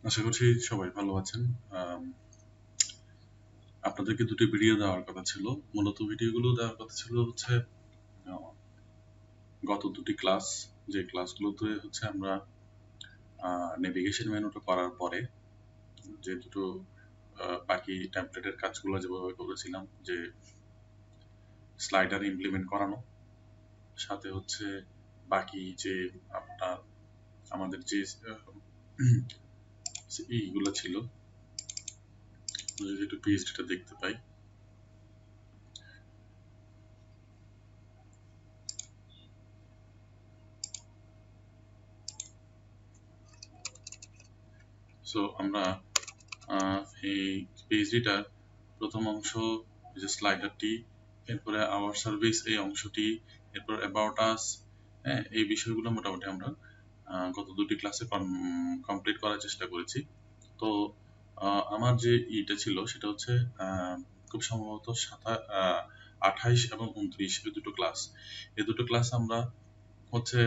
আশা করছি সবাই ভালো আছেন। আম, আপনাদেরকে দুটি ভিডিও দেওয়ার কথা ছিল। মূলত ভিডিওগুলো দেওয়ার কথা ছিল হচ্ছে আহ, গত দুটি ক্লাস, যে ক্লাসগুলোতে হচ্ছে আমরা নেভিগেশন মেনুটা করার পরে যে দুটো বাকি টেমপ্লেটের কাজগুলো যেভাবে করেছিলাম, যে স্লাইডার ইমপ্লিমেন্ট করানো, সাথে হচ্ছে বাকি যে আপনার আমাদের যে এইগুলো ছিল, যদি একটু পিএইচডিটা দেখতে পাই। সো আমরা এই পিএইচডিটার প্রথম অংশ, যে স্লাইডারটি, এরপরে আওয়ার সার্ভিস এই অংশটি, এরপর অ্যাবাউট আস, এই বিষয়গুলো মোটামুটি আমরা গত দুটি ক্লাসে কমপ্লিট করার চেষ্টা করেছি। তো আমার যে ইটা ছিল সেটা হচ্ছে খুব সম্ভবত 28 এবং 29 এই দুটো ক্লাস আমরা হচ্ছে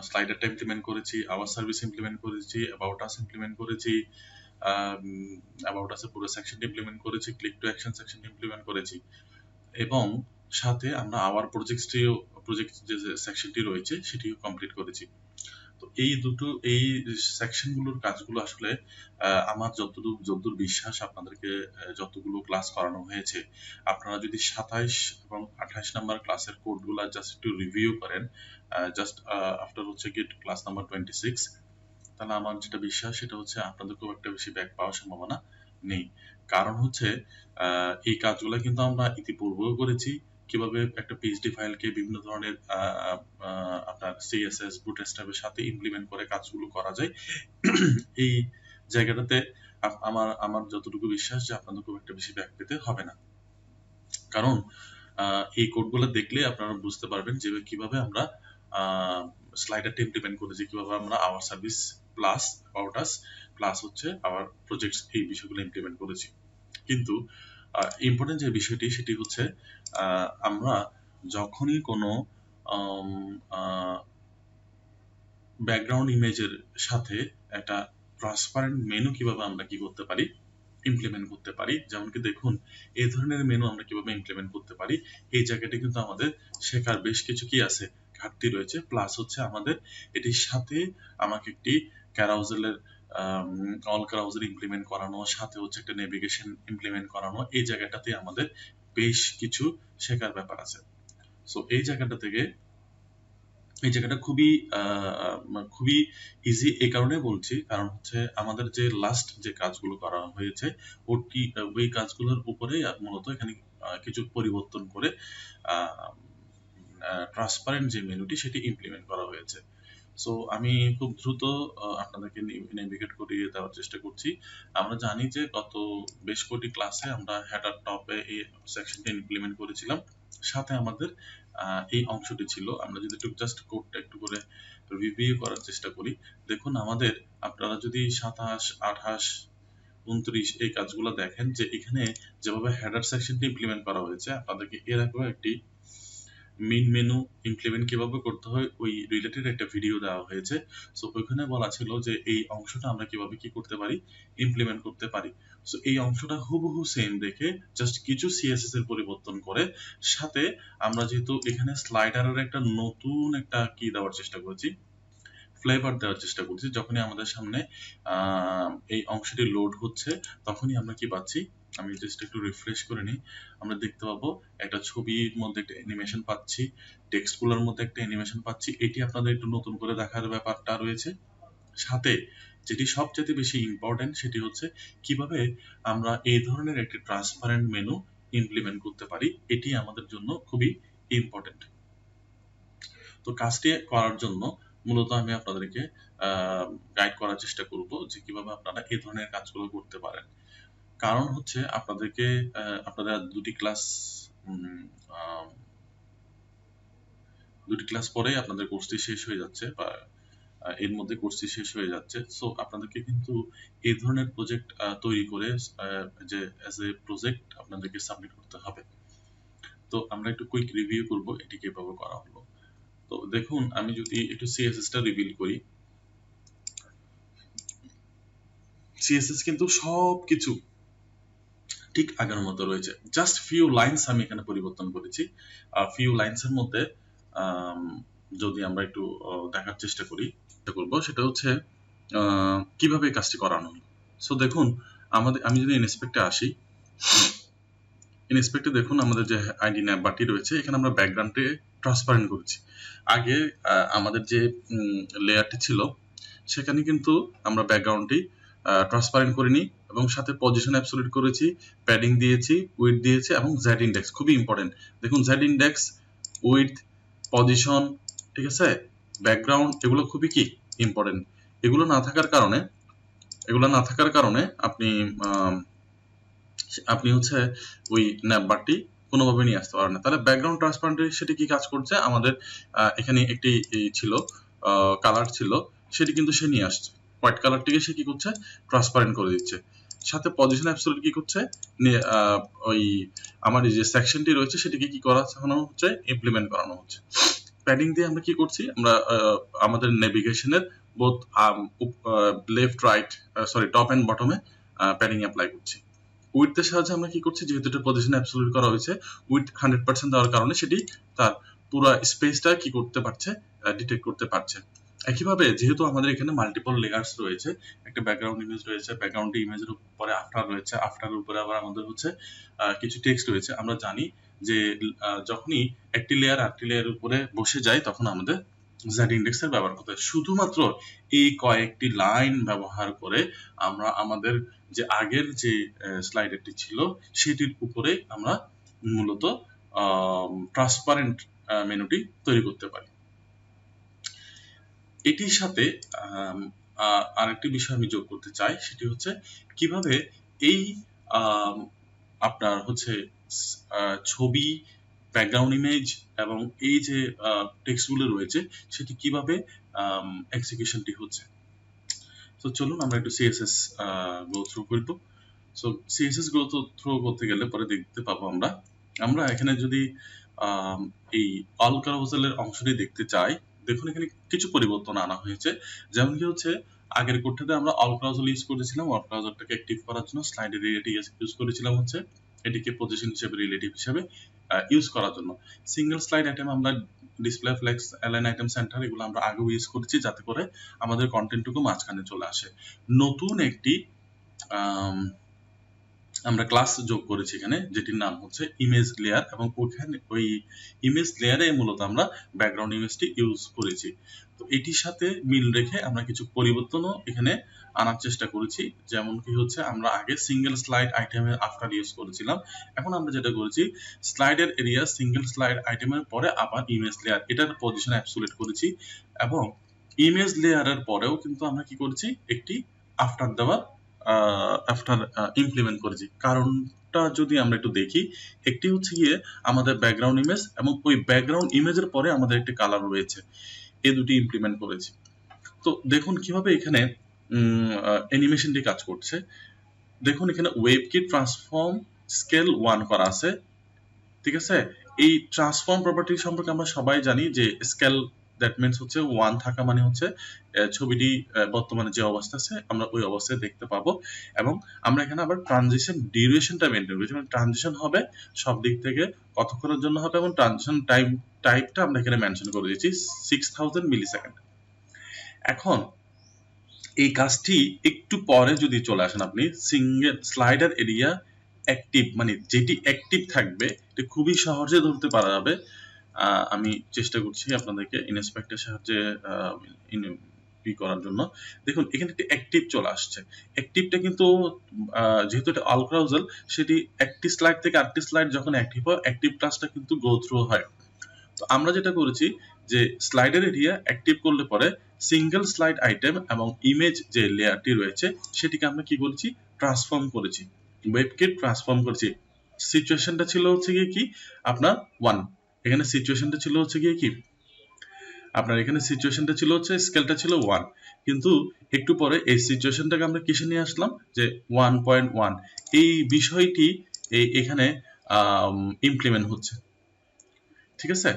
স্লাইডারটা ইমপ্লিমেন্ট করেছি, আওয়ার সার্ভিস ইমপ্লিমেন্ট করেছি, অ্যাবাউট আস ইমপ্লিমেন্ট করেছি, অ্যাবাউট আসে পুরো সেকশনটি ইমপ্লিমেন্ট করেছি, ক্লিক টু অ্যাকশন সেকশনটি ইমপ্লিমেন্ট করেছি, এবং সাথে আমরা আওয়ার প্রজেক্ট যে সেকশনটি রয়েছে সেটিও কমপ্লিট করেছি। তো এই সেকশনগুলোর কাজগুলো আসলে আমার যতদূর বিশ্বাস, আপনাদেরকে যতগুলো ক্লাস করানো হয়েছে, আপনারা যদি 27 এবং 28 নাম্বার ক্লাসের কোডগুলো জাস্ট একটু রিভিউ করেন, জাস্ট আফটার হচ্ছে কি ক্লাস নাম্বার 26, তাহলে আমার যেটা বিশ্বাস সেটা হচ্ছে আপনাদের খুব একটা বেশি ব্যাক পাওয়ার সম্ভাবনা নেই। কারণ হচ্ছে এই কাজগুলো কিন্তু আমরা ইতিপূর্বেও করেছি, কিভাবে একটা পিএইচডি ফাইলকে বিভিন্ন ধরনের আপনার সিএসএস বুটস্ট্র্যাপের সাথে ইমপ্লিমেন্ট করে কাজগুলো করা যায়। এই জায়গাটাতে আমার যতটুকু বিশ্বাস যে আপনাদের খুব একটা বেশি ব্যাক পেতে হবে না। কারণ এই কোডগুলো দেখলে আপনারা বুঝতে পারবেন যে কিভাবে আমরা স্লাইডারটা ইমপ্লিমেন্ট করেছি, কিভাবে আমরা our service plus about us plus হচ্ছে আওয়ার প্রজেক্টস এই বিষয়গুলো ইমপ্লিমেন্ট করেছি। কিন্তু ইম্পর্টেন্ট যে বিষয়টি সেটি হচ্ছে আমরা যখনই কোনো ব্যাকগ্রাউন্ড ইমেজের সাথে একটা ট্রান্সপারেন্ট মেনু কিভাবে আমরা কি করতে পারি, ইমপ্লিমেন্ট করতে পারি। যেমন কি দেখুন, এই ধরনের মেনু আমরা কিভাবে ইমপ্লিমেন্ট করতে পারি, এই জায়গাটা কিন্তু আমাদের শেখার বেশ কিছু কি আছে, ঘাটতি রয়েছে। প্লাস হচ্ছে আমাদের এটির সাথে আমাকে একটি ক্যারাউজেলের অল ক্যারাউজেল ইমপ্লিমেন্ট করানো, সাথে হচ্ছে একটা নেভিগেশন ইমপ্লিমেন্ট করানো, এই জায়গাটাতে আমাদের বেশ কিছু শেখার ব্যাপার আছে। সো এই জায়গাটা খুবই ইজি এই কারণে বলছি, কারণ হচ্ছে আমাদের যে লাস্ট যে কাজগুলো করা হয়েছে ওই কাজগুলোর উপরে মূলত এখানে কিছু পরিবর্তন করে ট্রান্সপারেন্ট যে মেনুটি সেটি ইমপ্লিমেন্ট করা হয়েছে। সো আমি খুব দ্রুত আপনাদেরকে নেভিগেট করিয়ে দেওয়ার চেষ্টা করছি। আমরা জানি যে গত বেশ কটি ক্লাসে আমরা হেডার টপে এই সেকশনটা ইমপ্লিমেন্ট করেছিলাম, সাথে আমাদের এই অংশটি ছিল। আমরা যদি একটু জাস্ট কোডটা একটু করে রিভিউ করার চেষ্টা করি, দেখুন আমাদের, আপনারা যদি 27, 28, 29 এই কাজগুলো দেখেন, যে এখানে যেভাবে হেডার সেকশনটি ইমপ্লিমেন্ট করা হয়েছে, আপনাদেরকে এর আগেও একটি মেইন মেনু ইমপ্লিমেন্ট কিভাবে করতে হয় ওই রিলেটেড একটা ভিডিও দেওয়া হয়েছে। সো ওইখানে বলা ছিল যে এই অংশটা আমরা কিভাবে কি করতে পারি, ইমপ্লিমেন্ট করতে পারি। সো এই অংশটা হুবহু সেম রেখে জাস্ট কিছু সিএসএস এর পরিবর্তন করে, সাথে আমরা যেহেতু এখানে স্লাইডারের একটা নতুন একটা কি দেওয়ার চেষ্টা করেছি, ফ্লেভার দেওয়ার চেষ্টা করছি, যখনই আমাদের সামনে এই অংশটি লোড হচ্ছে তখনই আমরা কি পাচ্ছি, আমি জাস্ট একটু রিফ্রেশ করে নিই, আমরা দেখতে পাবো একটা ছবির মধ্যে একটা অ্যানিমেশন পাচ্ছি, টেক্সটগুলোর মধ্যে একটা অ্যানিমেশন পাচ্ছি। এটি আপনাদের একটু নতুন করে দেখার ব্যাপারটা রয়েছে। সাথে যেটি সবচেয়ে বেশি ইম্পর্টেন্ট সেটি হচ্ছে কিভাবে আমরা এই ধরনের একটি ট্রান্সপারেন্ট মেনু ইমপ্লিমেন্ট করতে পারি, এটি আমাদের জন্য খুবই ইম্পর্টেন্ট। তো কাজটি করার জন্য মূলত আমি আপনাদেরকে গাইড করার চেষ্টা করব যে কিভাবে আপনারা এই ধরনের কাজগুলো করতে পারেন। কারণ হচ্ছে আপনাদের দুটি ক্লাস পরেই আপনাদের কোর্সটি শেষ হয়ে যাচ্ছে, বা এর মধ্যে কোর্সটি শেষ হয়ে যাচ্ছে। সো আপনাদেরকে কিন্তু এই ধরনের প্রজেক্ট তৈরি করে যে অ্যাজ এ প্রজেক্ট আপনাদেরকে সাবমিট করতে হবে। তো আমরা একটু কুইক রিভিউ করব এটি কিভাবে করা হলো। তো দেখুন, আমি যদি একটু সিএসএস টা রিভিল করি, সিএসএস কিন্তু সবকিছু ঠিক আগের মতো রয়েছে, জাস্ট ফিউ লাইনস আমি এখানে পরিবর্তন করেছি। ফিউ লাইনসের মধ্যে যদি আমরা একটু দেখার চেষ্টা করব, সেটা হচ্ছে কিভাবে এই কাজটি করানো হয়। সো দেখুন, আমি যদি ইনস্পেক্টে আসি, ইনস্পেক্টে দেখুন আমাদের যে আইডি ন্যাপ বাটি রয়েছে, এখানে আমরা ব্যাকগ্রাউন্ডে ট্রান্সপারেন্ট করেছি। আগে আমাদের যে লেয়ারটি ছিল সেখানে কিন্তু আমরা ব্যাকগ্রাউন্ডটি ট্রান্সপারেন্ট করিনি, এবং সাথে পজিশন অ্যাবসলিউট করেছি, প্যাডিং দিয়েছি, উইডথ দিয়েছি, এবং জেড ইন্ডেক্স খুবই ইম্পর্টেন্ট। দেখুন জেড ইন্ডেক্স, উইডথ, পজিশন, ঠিক আছে, ব্যাকগ্রাউন্ড, এগুলো খুবই কি ইম্পর্টেন্ট। এগুলো না থাকার কারণে আপনি হচ্ছে ওই ন্যাপ বারটি কোনোভাবে নিয়ে আসতে পারেন না। তাহলে ব্যাকগ্রাউন্ড ট্রান্সপারেন্ট সেটি কি কাজ করছে, আমাদের এখানে একটি ছিল কালার ছিল, সেটি কিন্তু সে নিয়ে আসছে, হোয়াইট কালারটিকে সে কি করছে, ট্রান্সপারেন্ট করে দিচ্ছে। সাথে পজিশন অ্যাবসলিউট কি করছে, ওই আমার এই যে সেকশনটি রয়েছে সেটিকে কি করানো হচ্ছে, ইমপ্লিমেন্ট করানো হচ্ছে। প্যাডিং দিয়ে আমরা কি করছি, আমরা আমাদের নেভিগেশনের both left right top and বটমে প্যাডিং অ্যাপ্লাই করছি। উইডথের সাহায্যে আমরা কি করছি, যেহেতু এটা পজিশন অ্যাবসলিউট করা হয়েছে, উইডথ 100% দেওয়ার কারণে সেটি তার পুরো স্পেসটা কি করতে পারছে, ডিটেক্ট করতে পারছে। একইভাবে যেহেতু আমাদের এখানে মাল্টিপল লেয়ার্স রয়েছে, একটা ব্যাকগ্রাউন্ড ইমেজ রয়েছে, ব্যাকগ্রাউন্ড ইমেজের উপরে আফটার রয়েছে, আফটারের উপরে আবার আমাদের হচ্ছে কিছু টেক্সট রয়েছে। আমরা জানি যে যখনই একটি লেয়ার আরেকটি লেয়ারের উপরে বসে যায় তখন আমাদের জেড ইন্ডেক্সের ব্যবহার করতে হয়। শুধুমাত্র এই কয়েকটি লাইন ব্যবহার করে আমরা আমাদের যে আগের যে স্লাইডারটি ছিল সেটির উপরে আমরা মূলত ট্রান্সপারেন্ট মেনুটি তৈরি করতে পারি। এটির সাথে আরেকটি বিষয় আমি যোগ করতে চাই, সেটি হচ্ছে কিভাবে এই আপনার হচ্ছে ছবি, ব্যাকগ্রাউন্ড ইমেজ এবং এই যে টেক্সটগুলো রয়েছে সেটি কিভাবে এক্সিকিউশনটি হচ্ছে। তো চলুন আমরা একটু সিএসএস গো থ্রু করব। সো সিএসএস গো থ্রু করতে গেলে পরে দেখতে পাবো আমরা এখানে যদি এই অল কারোজালের অংশটি দেখতে চাই, দেখুন এখানে কিছু পরিবর্তন আনা হয়েছে। যেমন কি হচ্ছে, আগের কোডটাতে আমরা অল কারোজাল ইউজ করেছিলাম, অল কারোজালটাকে অ্যাক্টিভ করার জন্য স্লাইডের রিলেটিভ ইউজ করেছিলাম হচ্ছে এটিকে পজিশন হিসেবে রিলেটিভ হিসেবে ইউজ করার জন্য। সিঙ্গেল স্লাইড আইটেম আমরা display flakes, align item centre, এগুলো আমরা আগেও ইউজ করেছি যাতে করে আমাদের কন্টেন্টটুকু মাঝখানে চলে আসে। নতুন একটি আমরা ক্লাস যোগ করেছি এখানে, যেটির নাম হচ্ছে ইমেজ লেয়ার, এবং ওখানে ওই ইমেজ লেয়ারে মূলত আমরা ব্যাকগ্রাউন্ড ইমেজটি ইউজ করেছি। তো এটির সাথে মিল রেখে আমরা কিছু পরিবর্তনও এখানে আনার চেষ্টা করেছি। যেমন কি হচ্ছে, আমরা আগে সিঙ্গেল স্লাইড আইটেমের আফটার ইউজ করেছিলাম, এখন আমরা যেটা করেছি স্লাইডের এরিয়া সিঙ্গেল স্লাইড আইটেমের পরে আবার ইমেজ লেয়ার, এটার পজিশন অ্যাবসলিউট করেছি, এবং ইমেজ লেয়ারের পরেও কিন্তু আমরা কি করেছি, একটি আফটার দেওয়ার আফটার ইমপ্লিমেন্ট করেছি। কারণটা যদি আমরা একটু দেখি, একটি হচ্ছে গিয়ে আমাদের ব্যাকগ্রাউন্ড ইমেজ, এবং ওই ব্যাকগ্রাউন্ড ইমেজের পরে আমাদের একটি কালার রয়েছে, এই দুটি ইমপ্লিমেন্ট করেছি। তো দেখুন কিভাবে এখানে অ্যানিমেশনটি কাজ করছে। দেখুন এখানে ওয়েবকিট ট্রান্সফর্ম স্কেল 1 করা আছে, ঠিক আছে। এই ট্রান্সফর্ম প্রপার্টি সম্পর্কে আমরা সবাই জানি যে স্কেল দ্যাট মিন্স হচ্ছে 1 থাকা মানে হচ্ছে ছবিটি বর্তমানে যে অবস্থা আছে আমরা ওই অবস্থায় দেখতে পাবো। এবং আমরা এখানে আবার ট্রানজিশন ডিউরেশনটা মেনটেন করেছি, মানে ট্রানজিশন হবে সব দিক থেকে কতক্ষণের জন্য হবে, এবং ট্রানজিশন টাইপটা আমরা এখানে মেনশন করে দিয়েছি 6000 মিলিসেকেন্ড। এখন এই কাজটি একটু পরে যদি চলে আসেন আপনি, সিঙ্গেল স্লাইডার এরিয়া অ্যাক্টিভ, মানে যেটি অ্যাক্টিভ থাকবে এটা খুবই সহজে ধরতে পারা যাবে। আমি চেষ্টা করছি আপনাদেরকে ইনস্পেক্টের সাহায্যে করার জন্য। দেখুন এখানে একটি অ্যাক্টিভ চলে আসছে, অ্যাক্টিভটা কিন্তু যেহেতু এটা অল ক্রাউজাল, সেটি একটি স্লাইড থেকে আরেকটি স্লাইড যখন অ্যাক্টিভ হয়, অ্যাক্টিভ ক্লাসটা কিন্তু গো থ্রু হয়। তো আমরা যেটা করেছি যে স্লাইডার এরিয়া অ্যাক্টিভ করলে পরে সিঙ্গেল স্লাইড আইটেম এবং ইমেজ যে লেয়ারটি রয়েছে সেটিকে আমরা কি করেছি, ট্রান্সফর্ম করেছি, ওয়েবকিট ট্রান্সফর্ম করেছি। সিচুয়েশনটা ছিল হচ্ছে গিয়ে কি আপনার 1, এখানে সিচুয়েশনটা ছিল হচ্ছে গিয়ে কি আপনার এখানে সিচুয়েশনটা ছিল হচ্ছে স্কেলটা ছিল 1, কিন্তু একটু পরে এই সিচুয়েশনটাকে আমরা কিসে নিয়ে আসলাম যে 1.1, এই বিষয়টি এখানে ইমপ্লিমেন্ট হচ্ছে, ঠিক আছে।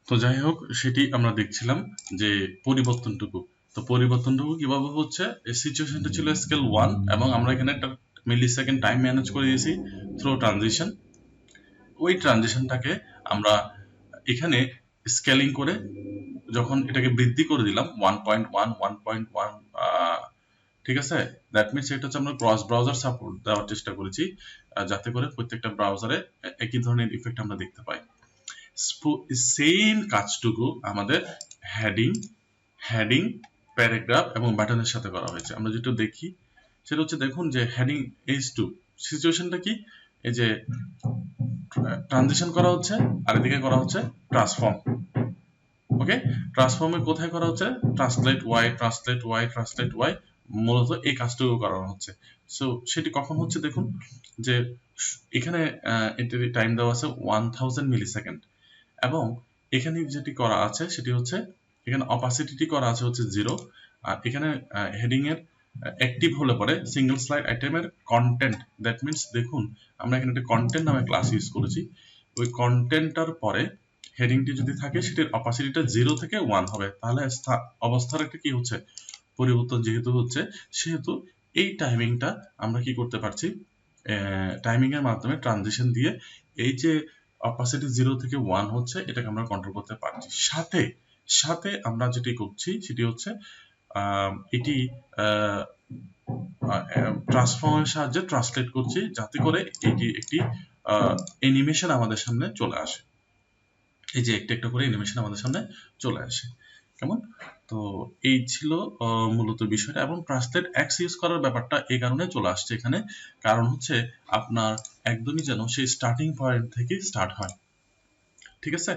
তো যাই হোক, সেটি আমরা দেখছিলাম যে পরিবর্তনটুকু। তো পরিবর্তনটুকু কিভাবে হচ্ছে, এই সিচুয়েশনটা ছিল স্কেল 1 এবং আমরা এখানে একটা মিলি সেকেন্ড টাইম ম্যানেজ করে দিয়েছি থ্রু ট্রানজিশন। ওই ট্রানজিশনটাকে আমরা এখানে স্কেলিং করে যখন এটাকে বৃদ্ধি করে দিলাম 1.1 1.1, ঠিক আছে, দ্যাট মিনস এটা হচ্ছে আমরা ক্রস ব্রাউজার সাপোর্ট দেওয়ার চেষ্টা করেছি, যাতে করে প্রত্যেকটা ব্রাউজারে একই ধরনের ইফেক্ট আমরা দেখতে পাই। সেম কাজটুকু আমাদের হেডিং হেডিং প্যারাগ্রাফ এবং বাটনের সাথে করা হয়েছে। আমরা যেটা দেখি সেটা হচ্ছে, দেখুন যে হেডিং H2 সিচুয়েশনটা কি, এই যে ট্রানজিশন করা হচ্ছে আর এদিকে করা হচ্ছে ট্রান্সফর্ম। ওকে, ট্রান্সফর্মে কোথায় করা হচ্ছে, translate why translate why translate why, মূলত এই কাজটুকু করানো হচ্ছে। সো সেটি কখন হচ্ছে, দেখুন যে এখানে এটির টাইম দেওয়া আছে 1000 মিলি সেকেন্ড, এবং এখানে যেটি করা আছে সেটি হচ্ছে, এখানে অপাসিটি করা আছে হচ্ছে 0, আর এখানে হেডিং এর অ্যাক্টিভ হলে পরে সিঙ্গেল স্লাইড আইটেমের কন্টেন্ট, দ্যাট মিনস দেখুন আমরা এখানে একটা কন্টেন্ট নামে ক্লাস ইউজ করেছি, ওই কন্টেন্টটার পরে হেডিংটি যদি থাকে সেটির অপাসিটিটা 0 থেকে 1 হবে, তাহলে অবস্থার একটা কি হচ্ছে, পরিবর্তন যেহেতু হচ্ছে, সেহেতু এই টাইমিংটা আমরা কি করতে পারছি, টাইমিং এর মাধ্যমে ট্রানজিশন দিয়ে এই যে অপাসিটি 0 থেকে 1 হচ্ছে এটাকে আমরা কন্ট্রোল করতে পারছি। সাথে সাথে আমরা যেটি করছি সেটি হচ্ছে এটি ট্রান্সফর্মের সাহায্যে ট্রান্সলেট করছি, যাতে করে এটি একটি অ্যানিমেশন আমাদের সামনে চলে আসে। এই যে একটা একটা করে অ্যানিমেশন আমাদের সামনে চলে আসে, কেমন? তো এই ছিল মূলত বিষয়টা। এবং ট্রান্সলেট এক্স ইউজ করার ব্যাপারটা এই কারণে চলে আসছে এখানে, কারণ হচ্ছে আপনার একদমই যেন সেই স্টার্টিং পয়েন্ট থেকে স্টার্ট হয়, ঠিক আছে?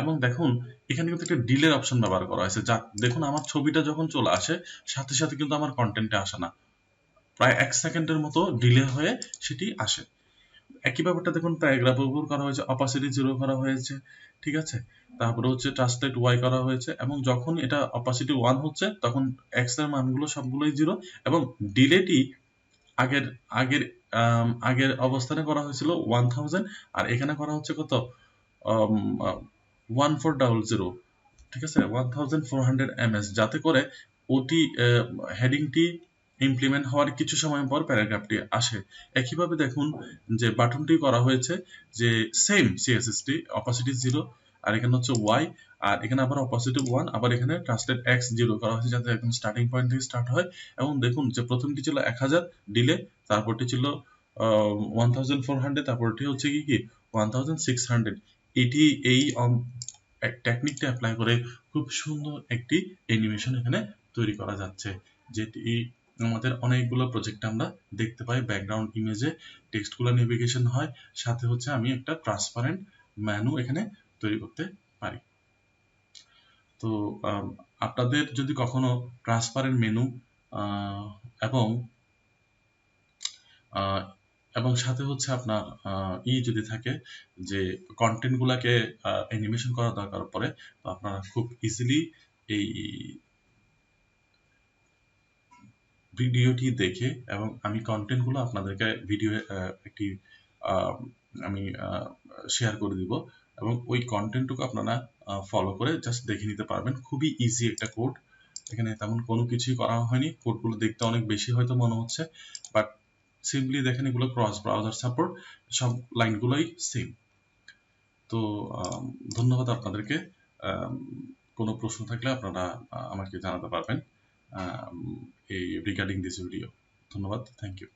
এবং দেখুন এখানে কিন্তু একটা ডিলের অপশন ব্যবহার করা হয়েছে, যা দেখুন আমার ছবিটা যখন চলে আসে সাথে সাথে কিন্তু আমার কন্টেন্টে আসে না, প্রায় 1 সেকেন্ডের মতো ডিলে হয়ে সেটি আসে। একই ব্যাপারটা দেখুন প্যারাগ্রাফের উপর করা হয়েছে, অপাসিটি 0 করা হয়েছে, ঠিক আছে, তারপরে হচ্ছে ট্রান্সলেট ওয়াই করা হয়েছে, এবং যখন এটা অপাসিটি 1 হচ্ছে তখন এক্স এর মানগুলো সবগুলোই 0, এবং ডিলেটি আগের আগের আগের অবস্থানে করা হয়েছিল 1000, আর এখানে করা হচ্ছে কত, 1400, ঠিক আছে, 1400 ms, যাতে করে ওটি হেডিংটি ইমপ্লিমেন্ট হওয়ার কিছু সময় পর প্যারাগ্রাফটি আসে। একইভাবে দেখুন যে বাটনটি করা হয়েছে যে সেম সিএসএসটি অপাসিটি 0, আর এখানে হচ্ছে ওয়াই, আর এখানে আবার অপাসিটি 1, আবার এখানে ট্রান্সলেট এক্স 0 করা হয়েছে, যাতে একদম স্টার্টিং পয়েন্ট থেকে স্টার্ট হয়। এবং দেখুন যে প্রথমটি ছিল 1000 ডিলে, তারপরটি ছিল 1400, তারপরটি হচ্ছে কি কি 1600। এটি এই টেকনিকটা অ্যাপ্লাই করে খুব সুন্দর একটি অ্যানিমেশন এখানে তৈরি করা যাচ্ছে, যেটি আমাদের অনেকগুলো প্রজেক্ট আমরা দেখতে পাই। ব্যাকগ্রাউন্ড ইমেজে টেক্সটগুলো নেভিগেশন হয়, সাথে হচ্ছে আমি একটা ট্রান্সপারেন্ট মেনু এখানে তৈরি করতে পারি। তো আপনাদের যদি কখনো ট্রান্সপারেন্ট মেনু এবং এবং সাথে হচ্ছে আপনার যদি থাকে যে কন্টেন্টগুলোকে অ্যানিমেশন করা দরকার পড়ে, তো আপনারা খুব ইজিলি এই ভিডিওটি দেখে, এবং আমি কন্টেন্টগুলো আপনাদেরকে ভিডিও একটি আমি শেয়ার করে দিব, এবং ওই কন্টেন্টটুকু আপনারা ফলো করে জাস্ট দেখে নিতে পারবেন। খুবই ইজি একটা কোড, এখানে তেমন কোনো কিছুই করা হয়নি। কোডগুলো দেখতে অনেক বেশি হয়তো মনে হচ্ছে, বাট সিম্পলি দেখেন এগুলো ক্রস ব্রাউজার সাপোর্ট, সব লাইনগুলোই সেম। তো ধন্যবাদ আপনাদেরকে। কোনো প্রশ্ন থাকলে আপনারা আমাকে জানাতে পারবেন এই রিগার্ডিং দিস ভিডিও। ধন্যবাদ, থ্যাংক ইউ।